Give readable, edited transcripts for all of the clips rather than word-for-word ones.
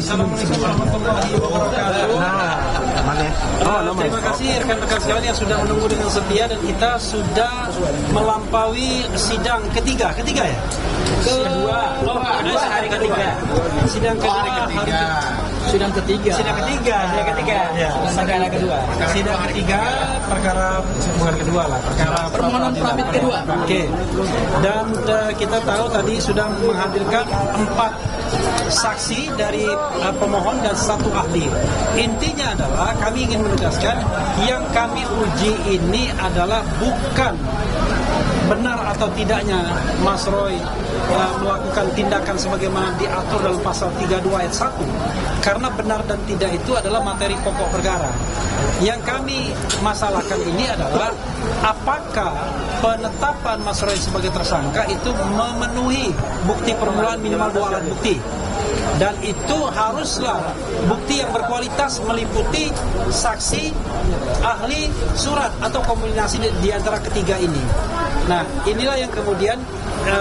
Assalamualaikum warahmatullahi wabarakatuh. Terima kasih rekan-rekan sekalian yang sudah menunggu dengan setia, dan kita sudah melampaui sidang ketiga ya? Hari ketiga. Sidang ketiga. Sidang ketiga perkara bukan kedua lah, perkara permohonan pramit kedua. Oke. Dan kita tahu tadi sudah menghadirkan 4 saksi dari pemohon dan 1 ahli. Intinya adalah kami ingin menegaskan yang kami uji ini adalah bukan benar atau tidaknya Mas Roy melakukan tindakan sebagaimana diatur dalam pasal 32 ayat 1, karena benar dan tidak itu adalah materi pokok perkara. Yang kami masalahkan ini adalah apakah penetapan Mas Roy sebagai tersangka itu memenuhi bukti permulaan minimal 2 alat bukti. Dan itu haruslah bukti yang berkualitas meliputi saksi, ahli, surat atau kombinasi di antara ketiga ini. Nah, inilah yang kemudian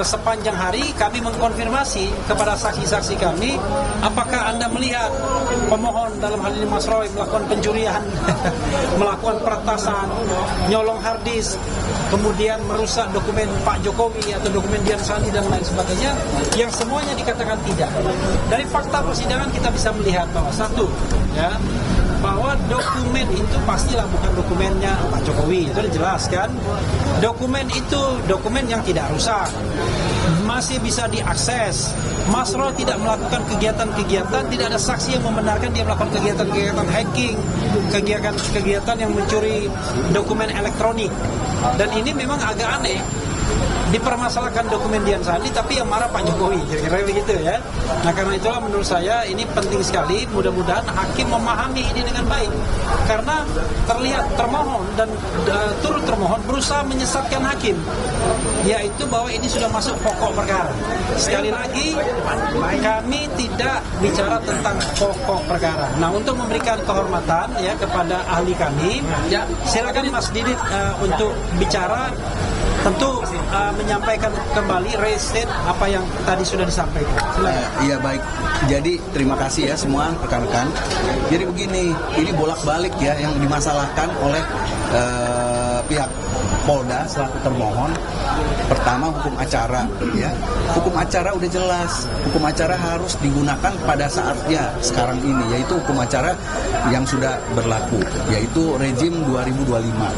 sepanjang hari kami mengkonfirmasi kepada saksi-saksi kami, apakah Anda melihat pemohon dalam hal ini Mas Roy melakukan pencurian, melakukan peretasan, nyolong harddisk, kemudian merusak dokumen Pak Jokowi atau dokumen Dian Sandi dan lain sebagainya, yang semuanya dikatakan tidak. Dari fakta persidangan kita bisa melihat bahwa satu, ya, bahwa dokumen itu pastilah bukan dokumennya Pak Jokowi, itu dijelaskan. Dokumen itu dokumen yang tidak rusak, masih bisa diakses. Mas Roy tidak melakukan kegiatan-kegiatan, tidak ada saksi yang membenarkan dia melakukan kegiatan-kegiatan hacking, kegiatan yang mencuri dokumen elektronik. Dan ini memang agak aneh, dipermasalahkan dokumen Dian Sandi tapi yang marah Pak Jokowi, kira-kira begitu ya. Nah, karena itulah menurut saya ini penting sekali, mudah-mudahan hakim memahami ini dengan baik, karena terlihat termohon dan turut termohon berusaha menyesatkan hakim, yaitu bahwa ini sudah masuk pokok perkara. Sekali lagi, kami tidak bicara tentang pokok perkara. Nah, untuk memberikan kehormatan ya kepada ahli kami, silakan Mas Didit untuk bicara. Tentu menyampaikan kembali restate apa yang tadi sudah disampaikan. Iya, baik. Jadi terima kasih ya semua rekan-rekan. Jadi begini, ini bolak-balik ya yang dimasalahkan oleh pihak Polda selaku termohon. Pertama, hukum acara ya. Hukum acara udah jelas. Hukum acara harus digunakan pada saatnya sekarang ini, yaitu hukum acara yang sudah berlaku, yaitu rezim 2025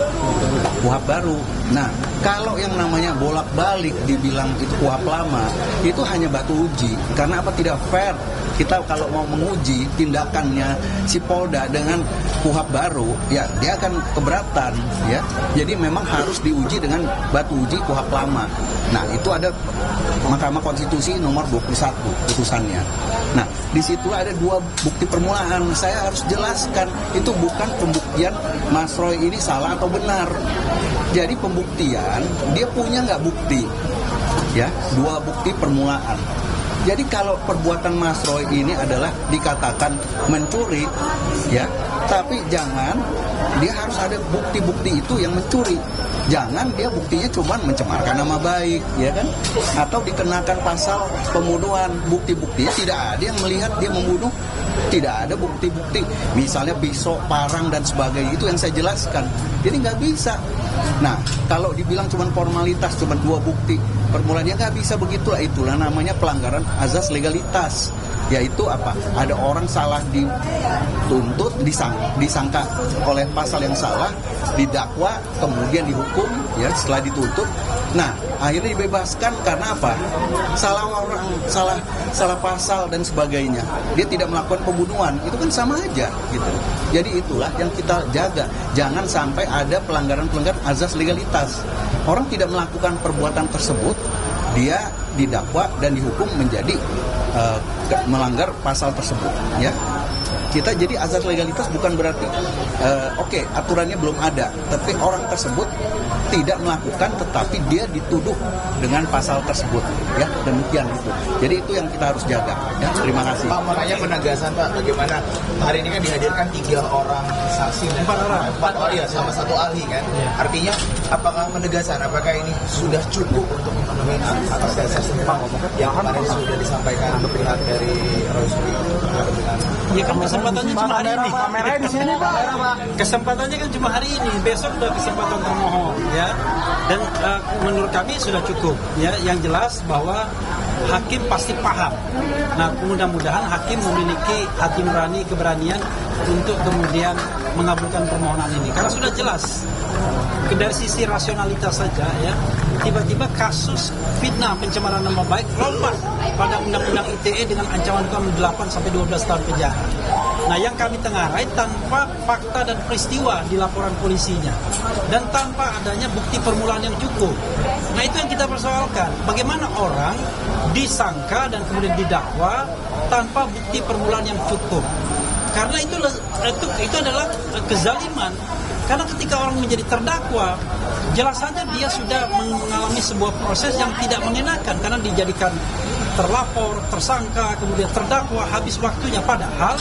KUHP baru. Nah, kalau yang namanya bolak-balik dibilang itu KUHP lama, itu hanya batu uji. Karena apa? Tidak fair. Kita kalau mau menguji tindakannya si Polda dengan KUHP baru, ya dia akan keberatan ya. Jadi memang harus diuji dengan batu uji KUHP lama. Nah, itu ada Mahkamah Konstitusi nomor 21 putusannya. Nah, di situ ada 2 bukti permulaan. Saya harus jelaskan, itu bukan pembuktian Mas Roy ini salah atau benar. Jadi pembuktian, dia punya nggak bukti? Ya, 2 bukti permulaan. Jadi kalau perbuatan Mas Roy ini adalah dikatakan mencuri, ya, tapi jangan dia harus ada bukti-bukti itu yang mencuri. Jangan dia buktinya cuma mencemarkan nama baik, ya kan? Atau dikenakan pasal pembunuhan, bukti-buktinya tidak ada yang melihat dia membunuh, tidak ada bukti-bukti. Misalnya pisau, parang dan sebagainya, itu yang saya jelaskan. Jadi nggak bisa. Nah, kalau dibilang cuma formalitas, cuma 2 bukti permulaannya, nggak bisa begitulah. Itulah namanya pelanggaran azas legalitas. Yaitu apa? Ada orang salah dituntut, disangka oleh pasal yang salah, didakwa, kemudian dihukum, ya setelah dituntut. Nah, akhirnya dibebaskan karena apa? Salah orang, salah pasal dan sebagainya. Dia tidak melakukan pembunuhan, itu kan sama aja, gitu. Jadi itulah yang kita jaga. Jangan sampai ada pelanggaran-pelanggaran azas legalitas. Orang tidak melakukan perbuatan tersebut, dia didakwa dan dihukum menjadi melanggar pasal tersebut, ya. Kita jadi azas legalitas bukan berarti oke, aturannya belum ada, tapi orang tersebut tidak melakukan tetapi dia dituduh dengan pasal tersebut, ya, demikian itu. Jadi itu yang kita harus jaga, ya. Terima kasih. Pak, makanya penegasan Pak, bagaimana hari ini kan dihadirkan 3 orang saksi, 4 orang ya, sama 1 ahli kan. Ya. Artinya apakah penegasan, apakah ini sudah cukup untuk memenuhi atas dasar sumpah yang kemarin sudah disampaikan pihak dari Roy Suryo dengan Ya kan kesempatannya cuma hari ini. Kameranya di sini Pak. Kesempatannya kan cuma hari ini, besok udah kesempatan termohon ya. Dan menurut kami sudah cukup ya. Yang jelas bahwa hakim pasti paham. Nah, mudah-mudahan hakim memiliki hati nurani, keberanian untuk kemudian mengabulkan permohonan ini. Karena sudah jelas dari sisi rasionalitas saja ya, tiba-tiba kasus fitnah pencemaran nama baik lompat pada Undang-Undang ITE dengan ancaman hukuman 8 sampai 12 tahun penjara. Nah, yang kami tengarai tanpa fakta dan peristiwa di laporan polisinya dan tanpa adanya bukti permulaan yang cukup. Nah, itu yang kita persoalkan. Bagaimana orang disangka dan kemudian didakwa tanpa bukti permulaan yang cukup? Karena itu adalah kezaliman. Karena ketika orang menjadi terdakwa, jelas saja dia sudah mengalami sebuah proses yang tidak mengenakan karena dijadikan terlapor, tersangka, kemudian terdakwa, habis waktunya. Padahal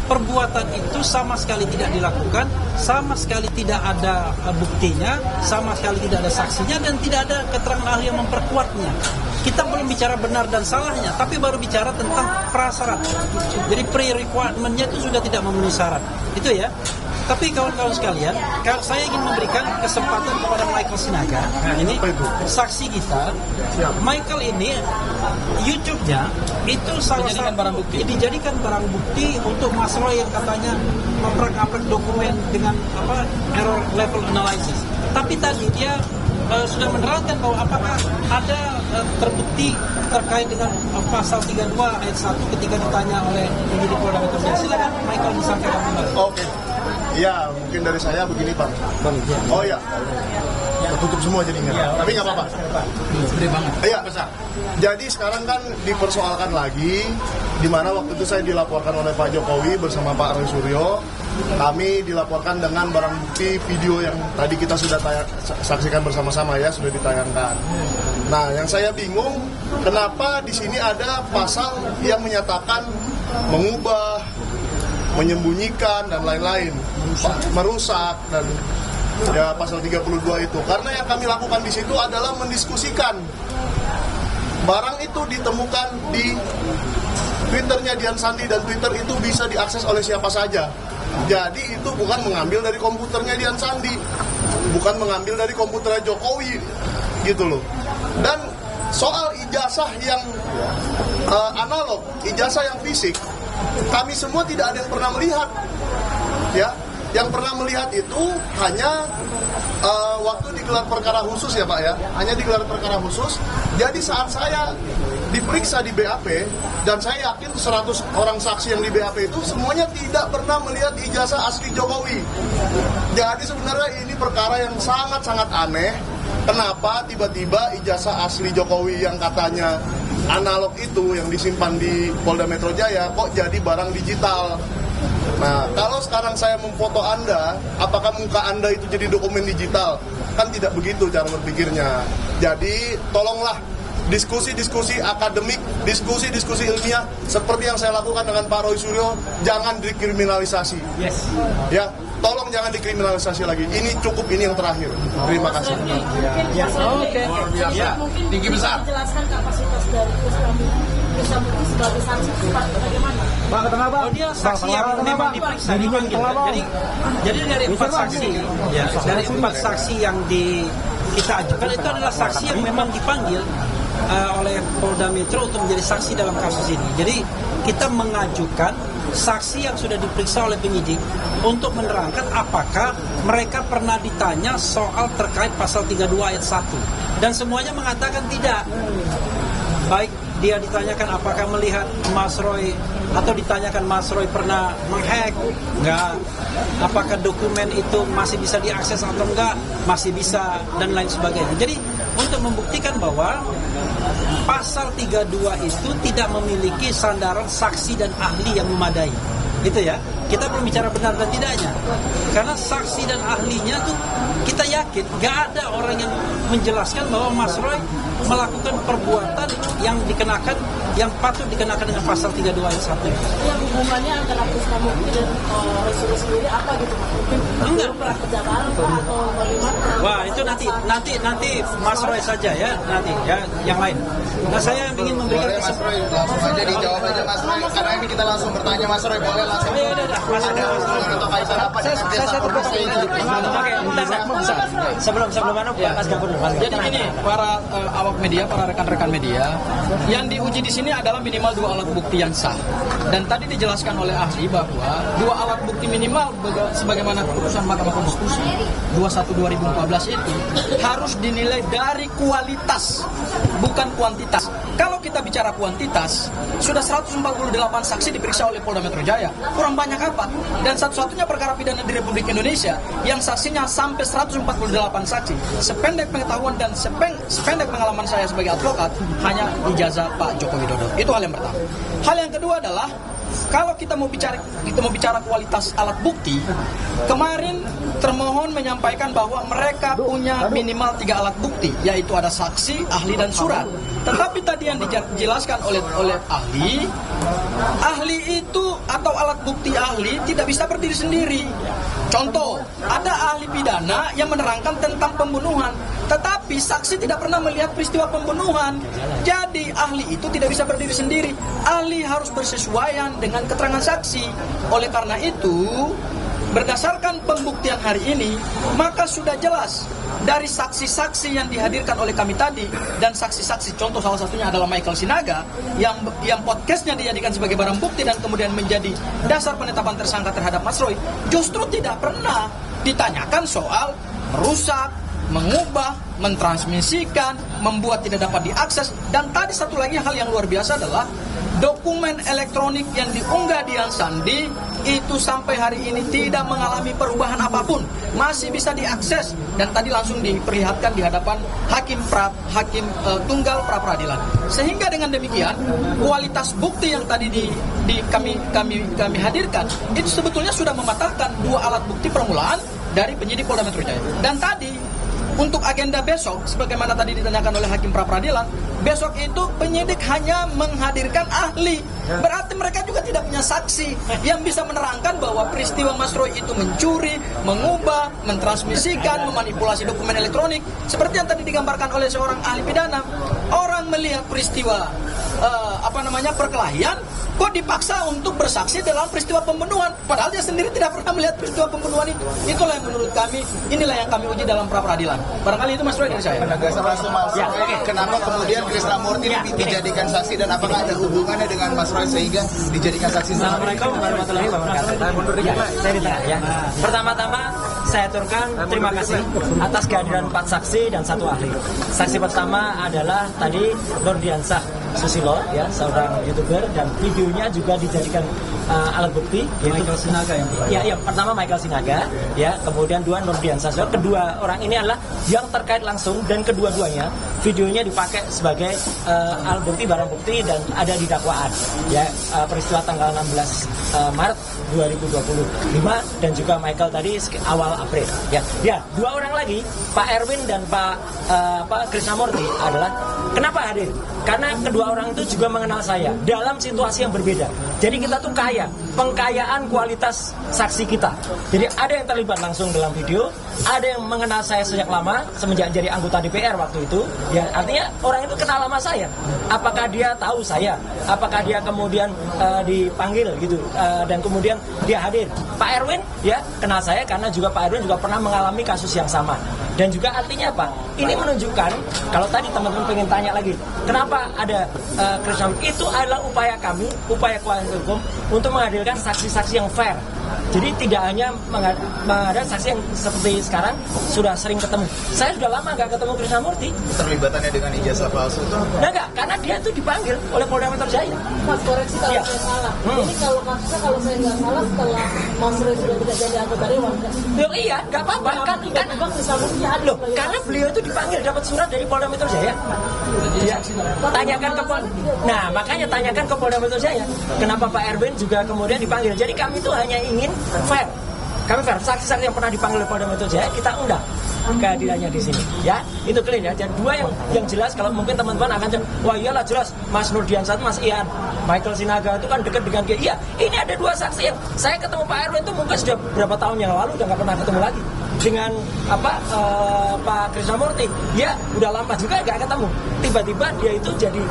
perbuatan itu sama sekali tidak dilakukan, sama sekali tidak ada buktinya, sama sekali tidak ada saksinya, dan tidak ada keterangan ahli yang memperkuatnya. Kita belum bicara benar dan salahnya, tapi baru bicara tentang prasyarat. Jadi pre-requirement-nya itu sudah tidak memenuhi syarat. Itu ya. Tapi kawan-kawan sekalian, saya ingin memberikan kesempatan kepada Michael Sinaga. Nah, ini saksi kita. Michael ini YouTube-nya itu salah satu dijadikan barang bukti untuk masalah yang katanya memprak-aprak dokumen dengan error level analysis. Tapi tadi dia sudah menerangkan bahwa apakah ada terbukti terkait dengan pasal 32 ayat 1 ketika ditanya oleh penyidik Polda Metro Jaya. Silakan Michael disampaikan kembali. Oke. Ya, mungkin dari saya begini Pak. Oh ya, tertutup semua jadinya. Tapi nggak apa-apa. Iya. Jadi sekarang kan dipersoalkan lagi, di mana waktu itu saya dilaporkan oleh Pak Jokowi bersama Pak Roy Suryo. Kami dilaporkan dengan barang bukti video yang tadi kita sudah saksikan bersama-sama ya, sudah ditayangkan. Nah, yang saya bingung, kenapa di sini ada pasal yang menyatakan mengubah, menyembunyikan dan lain-lain, merusak dan ya pasal 32 itu. Karena yang kami lakukan di situ adalah mendiskusikan. Barang itu ditemukan di Twitternya Dian Sandi dan Twitter itu bisa diakses oleh siapa saja. Jadi itu bukan mengambil dari komputernya Dian Sandi, bukan mengambil dari komputernya Jokowi, gitu loh. Dan soal ijazah yang analog, ijazah yang fisik, kami semua tidak ada yang pernah melihat, ya. Yang pernah melihat itu hanya waktu digelar perkara khusus ya Pak ya, hanya digelar perkara khusus. Jadi saat saya diperiksa di BAP, dan saya yakin 100 orang saksi yang di BAP itu semuanya tidak pernah melihat ijazah asli Jokowi. Jadi sebenarnya ini perkara yang sangat-sangat aneh. Kenapa tiba-tiba ijazah asli Jokowi yang katanya analog itu yang disimpan di Polda Metro Jaya kok jadi barang digital? Nah, kalau sekarang saya memfoto Anda, apakah muka Anda itu jadi dokumen digital? Kan tidak begitu cara berpikirnya. Jadi, tolonglah diskusi-diskusi akademik, diskusi-diskusi ilmiah seperti yang saya lakukan dengan Pak Roy Suryo, jangan dikriminalisasi. Yes. Ya, tolong jangan dikriminalisasi lagi. Ini cukup, ini yang terakhir. Terima kasih. Ya, oke. Ya, tinggi besar. Menjelaskan kapasitas dari bisa sebagai saksi bagaimana? Oh, dia saksi yang memang diperiksa dipanggil. Jadi dari 4 saksi, ya, dari 4 saksi yang kita ajukan itu adalah saksi yang memang dipanggil oleh Polda Metro untuk menjadi saksi dalam kasus ini. Jadi kita mengajukan saksi yang sudah diperiksa oleh penyidik untuk menerangkan apakah mereka pernah ditanya soal terkait pasal 32 ayat 1. Dan semuanya mengatakan tidak. Baik dia ditanyakan apakah melihat Mas Roy, atau ditanyakan Mas Roy pernah menghack, enggak, apakah dokumen itu masih bisa diakses atau enggak, masih bisa, dan lain sebagainya. Jadi untuk membuktikan bahwa pasal 32 itu tidak memiliki sandaran saksi dan ahli yang memadai. Itu ya, kita belum bicara benar dan tidaknya. Karena saksi dan ahlinya tuh kita yakin gak ada orang yang menjelaskan bahwa Mas Roy melakukan perbuatan yang dikenakan yang patut dikenakan dengan pasal 32 ayat 1. Yang hubungannya antara Krisna Murty dan resolusi sendiri apa gitu Mas? Mungkin Enggak. pernah kerja bareng Pak, atau bagaimana? Wah, itu nanti Mas Roy saja ya, nanti ya yang lain. Nah, saya ingin memberikan Boleh Mas Roy, langsung aja dijawab aja Mas Roy. Karena ini kita langsung bertanya Mas Roy, boleh langsung. Oh, ya udah, Mas Roy. Atau kaitan apa dengan jasa produksi ini? Oke, bentar. Sebelum Mas Gafur dulu. Jadi gini, para awak media, para rekan-rekan media, yang diuji di sini adalah minimal 2 alat bukti yang sah. Dan tadi dijelaskan oleh ahli bahwa 2 alat bukti minimal sebagaimana keputusan Mahkamah Konstitusi 21/2014 itu harus dinilai dari kualitas, bukan kuantitas. Kalau kita bicara kuantitas, sudah 148 saksi diperiksa oleh Polda Metro Jaya. Kurang banyak apa? Dan satu-satunya perkara pidana di Republik Indonesia yang saksinya sampai 148 saksi. Sependek pengetahuan dan sependek pengalaman saya sebagai advokat, hanya ijazah Pak Joko Widodo. Itu hal yang pertama. Hal yang kedua adalah kalau kita mau bicara kualitas alat bukti, kemarin termohon menyampaikan bahwa mereka punya minimal 3 alat bukti, yaitu ada saksi, ahli, dan surat. Tetapi tadi yang dijelaskan oleh ahli itu atau alat bukti ahli tidak bisa berdiri sendiri. Contoh, ada ahli pidana yang menerangkan tentang pembunuhan, tetapi saksi tidak pernah melihat peristiwa pembunuhan. Jadi ahli itu tidak bisa berdiri sendiri. Ahli harus bersesuaian dengan keterangan saksi. Oleh karena itu, berdasarkan pembuktian hari ini, maka sudah jelas dari saksi-saksi yang dihadirkan oleh kami tadi dan saksi-saksi, contoh salah satunya adalah Michael Sinaga yang podcastnya dijadikan sebagai barang bukti dan kemudian menjadi dasar penetapan tersangka terhadap Mas Roy, justru tidak pernah ditanyakan soal merusak, mengubah, mentransmisikan, membuat tidak dapat diakses. Dan tadi satu lagi hal yang luar biasa adalah dokumen elektronik yang diunggah Dian Sandi itu sampai hari ini tidak mengalami perubahan apapun, masih bisa diakses dan tadi langsung diperlihatkan di hadapan hakim tunggal pra peradilan. Sehingga dengan demikian kualitas bukti yang tadi kami hadirkan itu sebetulnya sudah mematahkan 2 alat bukti permulaan dari penyidik Polda Metro Jaya. Dan tadi untuk agenda besok, sebagaimana tadi ditanyakan oleh hakim pra peradilan, besok itu penyidik hanya menghadirkan ahli. Berarti mereka juga tidak punya saksi yang bisa menerangkan bahwa peristiwa Mas Roy itu mencuri, mengubah, mentransmisikan, memanipulasi dokumen elektronik. Seperti yang tadi digambarkan oleh seorang ahli pidana. Orang melihat peristiwa perkelahian, kok dipaksa untuk bersaksi dalam peristiwa pembunuhan, padahal dia sendiri tidak pernah melihat peristiwa pembunuhan itu. Itulah yang menurut kami, inilah yang kami uji dalam pra peradilan. Barangkali itu Mas Roy dari saya. Penegasan langsung Mas Roy, kenapa kemudian Krisna Murty dijadikan saksi dan apakah ada hubungannya dengan Mas Roy sehingga dijadikan saksi? Assalamualaikum warahmatullahi wabarakatuh. Saya di tengah ya. Pertama-tama saya aturkan terima kasih atas kehadiran 4 saksi dan 1 ahli. Saksi pertama adalah tadi Nurdiansah Susilo, ya, seorang YouTuber, dan videonya juga dijadikan alat bukti. Michael Sinaga yang pertama. Ya, pertama Michael Sinaga, ya, kemudian 2 Nurdiansah. Kedua orang ini adalah yang terkait langsung dan kedua-duanya videonya dipakai sebagai alat bukti, barang bukti dan ada di dakwaan. Ya, peristiwa tanggal 16 Maret 2025 dan juga Michael tadi awal April. Ya, 2 orang lagi, Pak Erwin dan Pak Krisna Murty adalah kenapa hadir? Karena kedua orang itu juga mengenal saya dalam situasi yang berbeda. Jadi kita tuh kaya, pengkayaan kualitas saksi kita. Jadi ada yang terlibat langsung dalam video, ada yang mengenal saya sejak lama, semenjak jadi anggota DPR waktu itu. Ya, artinya orang itu kenal sama saya. Apakah dia tahu saya? Apakah dia kemudian dipanggil gitu dan kemudian dia hadir? Pak Erwin ya kenal saya karena juga Pak Erwin juga pernah mengalami kasus yang sama. Dan juga artinya apa? Ini menunjukkan kalau tadi teman-teman pengen tanya lagi, kenapa ada Krisna? Itu adalah upaya kami, upaya kuasa hukum untuk menghadirkan saksi-saksi yang fair. Jadi tidak hanya mengadakan saksi yang seperti sekarang sudah sering ketemu. Saya sudah lama nggak ketemu Krisna Murty. Terlibatannya dengan ijazah palsu itu? Nah, enggak, karena dia itu dipanggil oleh Polda Metro Jaya. Mas, koreksi kalau saya salah. Ini kalau kasusnya kalau saya nggak salah setelah Mas Roy sudah tidak jadi anggota dewan kan? Loh, iya, nggak apa-apa kan Krisna Murty hadir. Loh, karena beliau itu dipanggil dapat surat dari Polda Metro Jaya. Ya, tanyakan ke Polda. Nah, makanya tanyakan ke Polda Metro Jaya. Kenapa Pak Erwin juga kemudian dipanggil? Jadi kami itu hanya ingin fair. Kami fair. Saksi-saksi yang pernah dipanggil oleh Polda Metro Jaya kita undang. kehadirannya di sini. Ya, itu clear ya. Dan dua yang jelas kalau mungkin teman-teman akan wah iyalah jelas Mas Nurdiansah, Mas Ian, Michael Sinaga itu kan dekat dengan dia. Iya, ini ada dua saksi yang saya ketemu Pak Erwin itu mungkin sudah berapa tahun yang lalu udah nggak pernah ketemu lagi dengan Pak Krisnamurti. Ya, udah lama juga nggak ketemu. Tiba-tiba dia itu jadi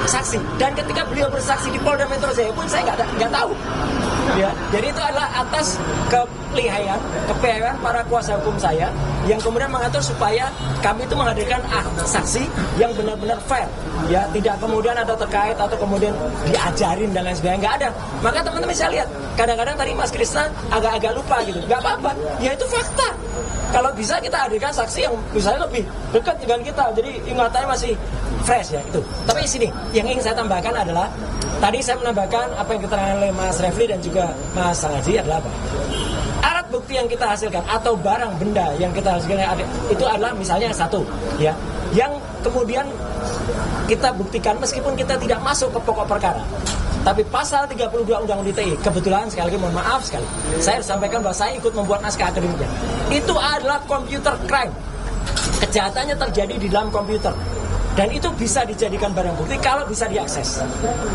saksi. Dan ketika beliau bersaksi di Polda Metro Jaya pun saya nggak tahu. Ya, jadi itu adalah atas kepeliharaan para kuasa hukum saya yang kemudian mengatur supaya kami itu menghadirkan saksi yang benar-benar fair, ya tidak kemudian ada terkait atau kemudian diajarin dan lain sebagainya, nggak ada. Maka teman-teman bisa lihat kadang-kadang tadi Mas Krisna agak lupa gitu, nggak apa-apa, ya itu fakta. Kalau bisa kita hadirkan saksi yang misalnya lebih dekat dengan kita, jadi ingatannya masih fresh ya itu. Tapi sini yang ingin saya tambahkan adalah tadi saya menambahkan apa yang diterangkan oleh Mas Refli dan juga Mas Sangaji adalah apa? Alat bukti yang kita hasilkan atau barang benda yang kita hasilkan itu adalah misalnya satu ya, yang kemudian kita buktikan meskipun kita tidak masuk ke pokok perkara. Tapi pasal 32 Undang-Undang ITE, kebetulan sekali lagi mohon maaf sekali, saya harus sampaikan bahwa saya ikut membuat naskah akademiknya. Itu adalah computer crime. Kejahatannya terjadi di dalam komputer. Dan itu bisa dijadikan barang bukti kalau bisa diakses.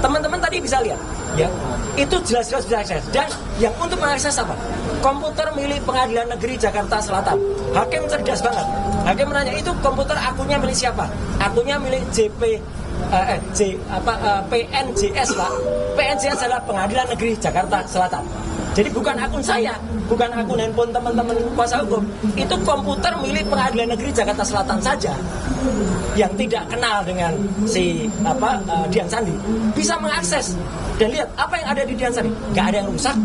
Teman-teman tadi bisa lihat, ya, itu jelas-jelas bisa diakses. Dan yang untuk mengakses apa? Komputer milik Pengadilan Negeri Jakarta Selatan. Hakim cerdas banget. Hakim menanya, itu komputer akunnya milik siapa? Akunnya milik PNJS Pak. PNJS adalah Pengadilan Negeri Jakarta Selatan. Jadi bukan akun saya, bukan akun handphone teman-teman kuasa hukum. Itu komputer milik Pengadilan Negeri Jakarta Selatan saja yang tidak kenal dengan si Dian Sandi bisa mengakses dan lihat apa yang ada di Dian Sandi. Gak ada yang rusak,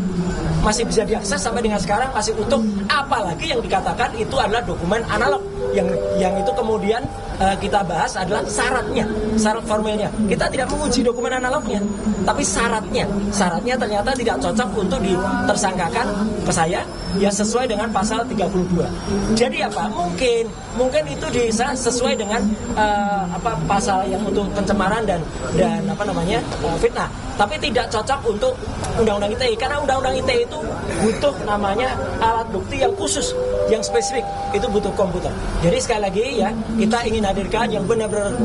masih bisa diakses sampai dengan sekarang masih utuh. Apalagi yang dikatakan itu adalah dokumen analog yang itu kemudian kita bahas adalah syaratnya, syarat formilnya. Kita tidak menguji dokumen analognya, tapi syaratnya ternyata tidak cocok untuk ditersangkakan ke saya, ya sesuai dengan pasal 32. Jadi apa? Mungkin itu sesuai dengan pasal yang untuk pencemaran dan fitnah. Tapi tidak cocok untuk Undang-Undang ITE karena Undang-Undang ITE itu butuh namanya alat bukti yang khusus, yang spesifik, itu butuh komputer. Jadi sekali lagi ya, kita ingin hadirkan yang benar-benar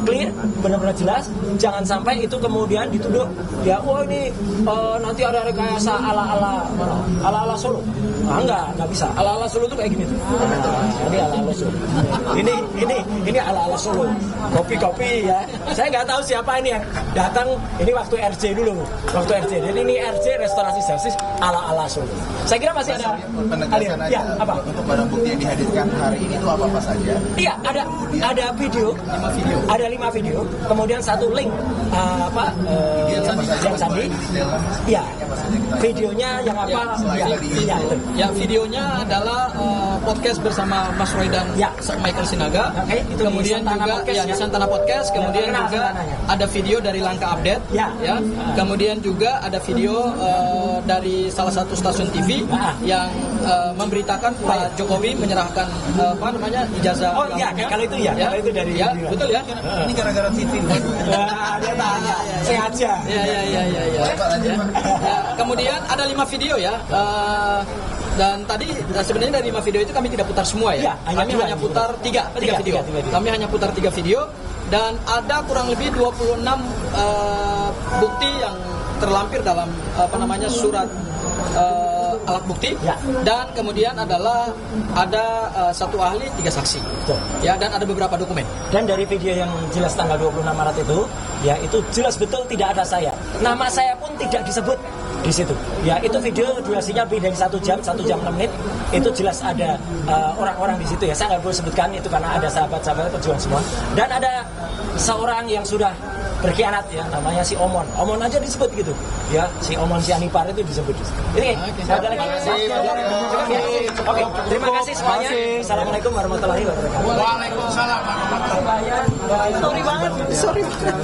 clear, benar-benar jelas. Jangan sampai itu kemudian dituduh ya, oh ini nanti ada rekayasa ala Solo. Enggak bisa. Ala Solo itu kayak gini tuh. Ini ala Solo. Ini ala Solo. Kopi ya. Saya nggak tahu siapa ini yang datang. Ini waktu RJ dulu. Jadi ini RJ restorasi servis ala Solo. Saya kira masih ada penegasan aja. Ya, apa? Untuk barang bukti yang dihadirkan hari ini itu apa saja? Iya, ada video. 5 video. Ada 5 video. Kemudian satu link Dian Sandi. Iya. Videonya yang apa? Ya, videonya adalah podcast bersama Mas Roy dan Michael Sinaga. Itu kemudian juga di Santana Podcast. Kemudian juga ada video dari Langkah Update. Ya. Kemudian juga ada video dari salah satu stasiun TV yang memberitakan Pak Jokowi menyerahkan ijazah. Oh iya, kalau itu ya. Kalau itu dari betul ya. Ini gara-gara TV. Dia tanya. Saya aja. Ya. Kemudian ada 5 video ya. Dan tadi sebenarnya dari 5 video itu kami tidak putar semua ya. Kami hanya putar 3 video. Kami hanya putar 3 video dan ada kurang lebih 26 bukti yang terlampir dalam surat alat bukti dan kemudian adalah ada 1 ahli 3 saksi. Ya, dan ada beberapa dokumen. Dan dari video yang jelas tanggal 26 Maret itu, ya itu jelas betul tidak ada saya. Nama saya pun tidak disebut di situ. Ya, itu video durasinya lebih dari 1 jam 6 menit. Itu jelas ada orang-orang di situ ya. Saya nggak boleh sebutkan itu karena ada sahabat-sahabat perjuangan semua. Dan ada seorang yang sudah berkhianat ya, namanya si Omon aja disebut gitu ya, si Omon si Anipar itu disebut. Ini ada lagi. Oke, terima kasih semuanya. Assalamualaikum warahmatullahi wabarakatuh. Waalaikumsalam warahmatullahi wabarakatuh. Sorry banget.